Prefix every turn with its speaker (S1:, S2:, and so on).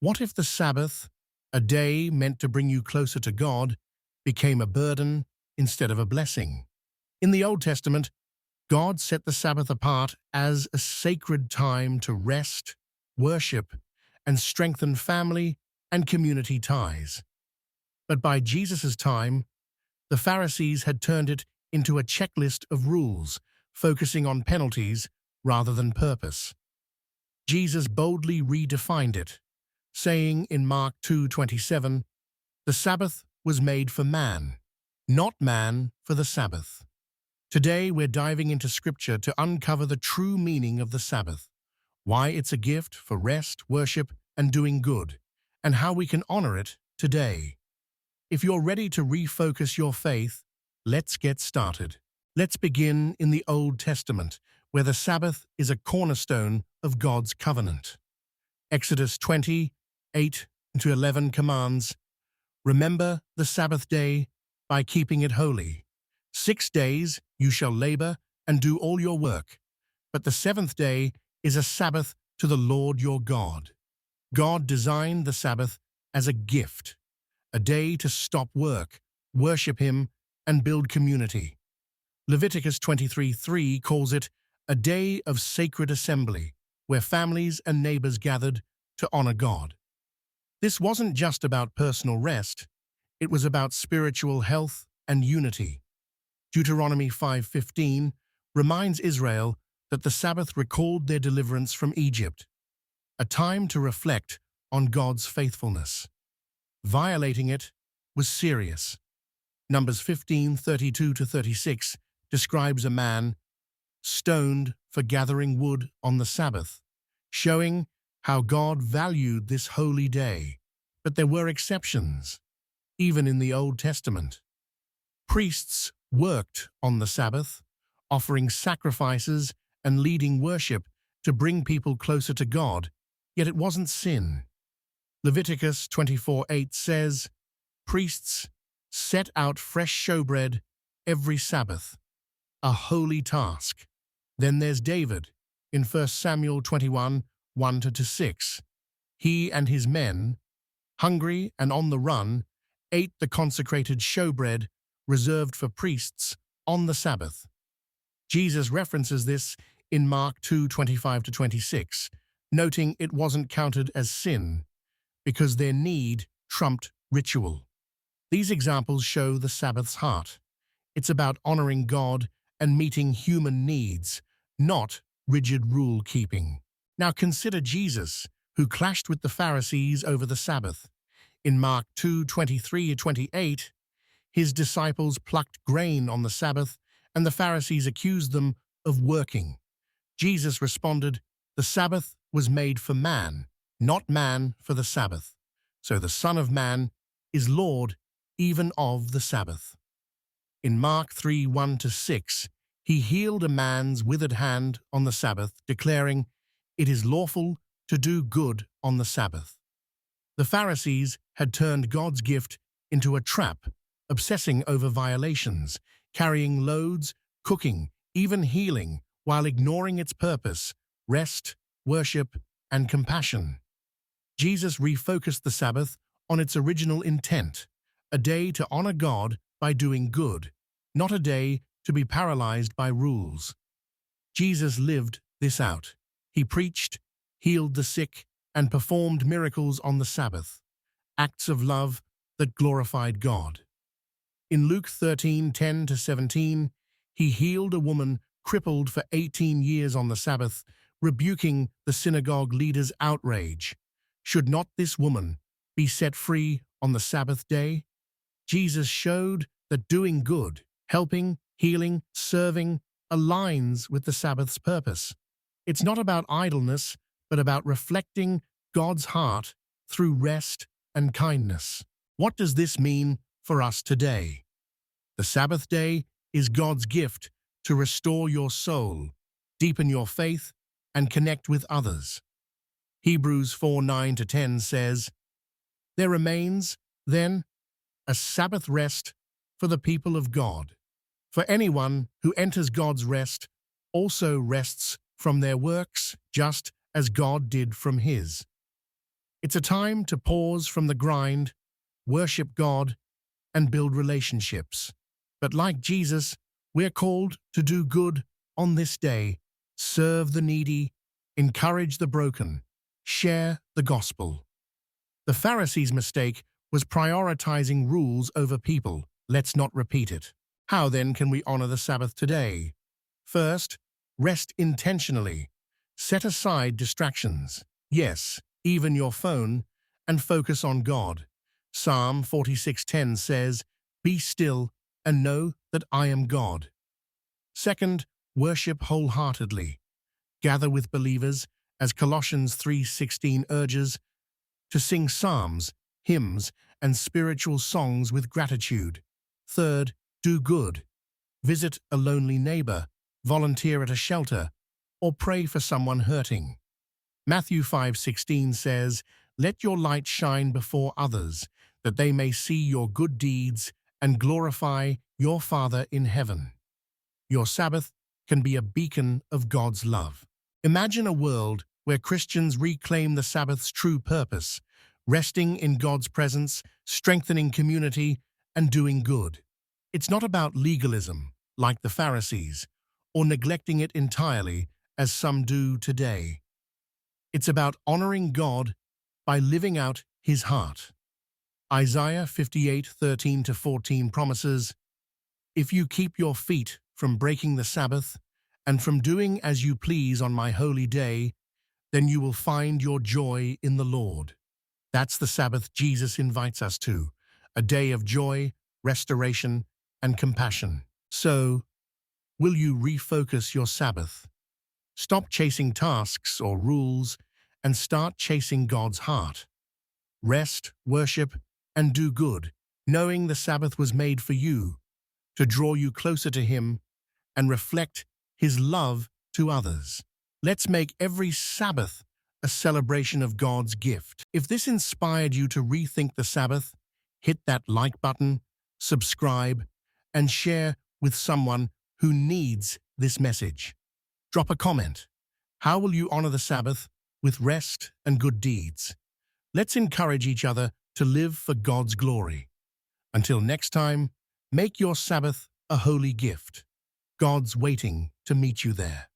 S1: What if the Sabbath, a day meant to bring you closer to God, became a burden instead of a blessing? In the Old Testament, God set the Sabbath apart as a sacred time to rest, worship, and strengthen family and community ties. But by Jesus' time, the Pharisees had turned it into a checklist of rules, focusing on penalties rather than purpose. Jesus boldly redefined it, saying in Mark 2:27, "The Sabbath was made for man, not man for the Sabbath." Today we're diving into Scripture to uncover the true meaning of the Sabbath, why it's a gift for rest, worship, and doing good, and how we can honor it today. If you're ready to refocus your faith, let's get started. Let's begin in the Old Testament, where the Sabbath is a cornerstone of God's covenant. Exodus 20:8-11 commands, "Remember the Sabbath day by keeping it holy. 6 days you shall labor and do all your work, but the seventh day is a Sabbath to the Lord your God." God designed the Sabbath as a gift, a day to stop work, worship Him, and build community. Leviticus 23:3 calls it a day of sacred assembly, where families and neighbors gathered to honor God. This wasn't just about personal rest, it was about spiritual health and unity. Deuteronomy 5:15 reminds Israel that the Sabbath recalled their deliverance from Egypt, a time to reflect on God's faithfulness. Violating it was serious. Numbers 15:32-36 describes a man stoned for gathering wood on the Sabbath, showing how God valued this holy day. But there were exceptions, even in the Old Testament. Priests worked on the Sabbath, offering sacrifices and leading worship to bring people closer to God, yet it wasn't sin. Leviticus 24:8 says, "Priests set out fresh showbread every Sabbath, a holy task." Then there's David in 1 Samuel 21:1-6. He and his men, hungry and on the run, ate the consecrated showbread reserved for priests on the Sabbath. Jesus references this in Mark 2:25-26, noting it wasn't counted as sin because their need trumped ritual. These examples show the Sabbath's heart. It's about honoring God and meeting human needs, not rigid rule-keeping. Now consider Jesus, who clashed with the Pharisees over the Sabbath. In Mark 2:23-28, his disciples plucked grain on the Sabbath, and the Pharisees accused them of working. Jesus responded, "The Sabbath was made for man, not man for the Sabbath. So the Son of Man is Lord even of the Sabbath." In Mark 3:1-6, he healed a man's withered hand on the Sabbath, declaring, "It is lawful to do good on the Sabbath." The Pharisees had turned God's gift into a trap, obsessing over violations, carrying loads, cooking, even healing, while ignoring its purpose, rest, worship, and compassion. Jesus refocused the Sabbath on its original intent, a day to honor God by doing good, not a day to be paralyzed by rules. Jesus lived this out. He preached, healed the sick, and performed miracles on the Sabbath, acts of love that glorified God. In Luke 13:10-17, he healed a woman crippled for 18 years on the Sabbath, rebuking the synagogue leader's outrage. Should not this woman be set free on the Sabbath day? Jesus showed that doing good, helping, healing, serving, aligns with the Sabbath's purpose. It's not about idleness, but about reflecting God's heart through rest and kindness. What does this mean for us today? The Sabbath day is God's gift to restore your soul, deepen your faith, and connect with others. Hebrews 4:9-10 says, "There remains, then, a Sabbath rest for the people of God. For anyone who enters God's rest also rests from their works, just as God did from His." It's a time to pause from the grind, worship God, and build relationships. But like Jesus, we're called to do good on this day, serve the needy, encourage the broken, share the gospel. The Pharisees' mistake was prioritizing rules over people. Let's not repeat it. How then can we honor the Sabbath today? First, rest intentionally. Set aside distractions. Yes, even your phone, and focus on God. Psalm 46:10 says, "Be still and know that I am God." Second, worship wholeheartedly. Gather with believers, as Colossians 3:16 urges, to sing psalms, hymns, and spiritual songs with gratitude. Third, do good. Visit a lonely neighbor, volunteer at a shelter, or pray for someone hurting. Matthew 5:16 says, "Let your light shine before others, that they may see your good deeds and glorify your Father in heaven." Your Sabbath can be a beacon of God's love. Imagine a world where Christians reclaim the Sabbath's true purpose, resting in God's presence, strengthening community, and doing good. It's not about legalism, like the Pharisees, or neglecting it entirely, as some do today. It's about honoring God by living out His heart. Isaiah 58:13-14 promises, "If you keep your feet from breaking the Sabbath and from doing as you please on my holy day, then you will find your joy in the Lord." That's the Sabbath Jesus invites us to, a day of joy, restoration, and compassion. So, will you refocus your Sabbath? Stop chasing tasks or rules and start chasing God's heart. Rest, worship, and do good, knowing the Sabbath was made for you, to draw you closer to Him and reflect His love to others. Let's make every Sabbath a celebration of God's gift. If this inspired you to rethink the Sabbath, hit that like button, subscribe, and share with someone who needs this message. Drop a comment. How will you honor the Sabbath with rest and good deeds? Let's encourage each other to live for God's glory. Until next time, make your Sabbath a holy gift. God's waiting to meet you there.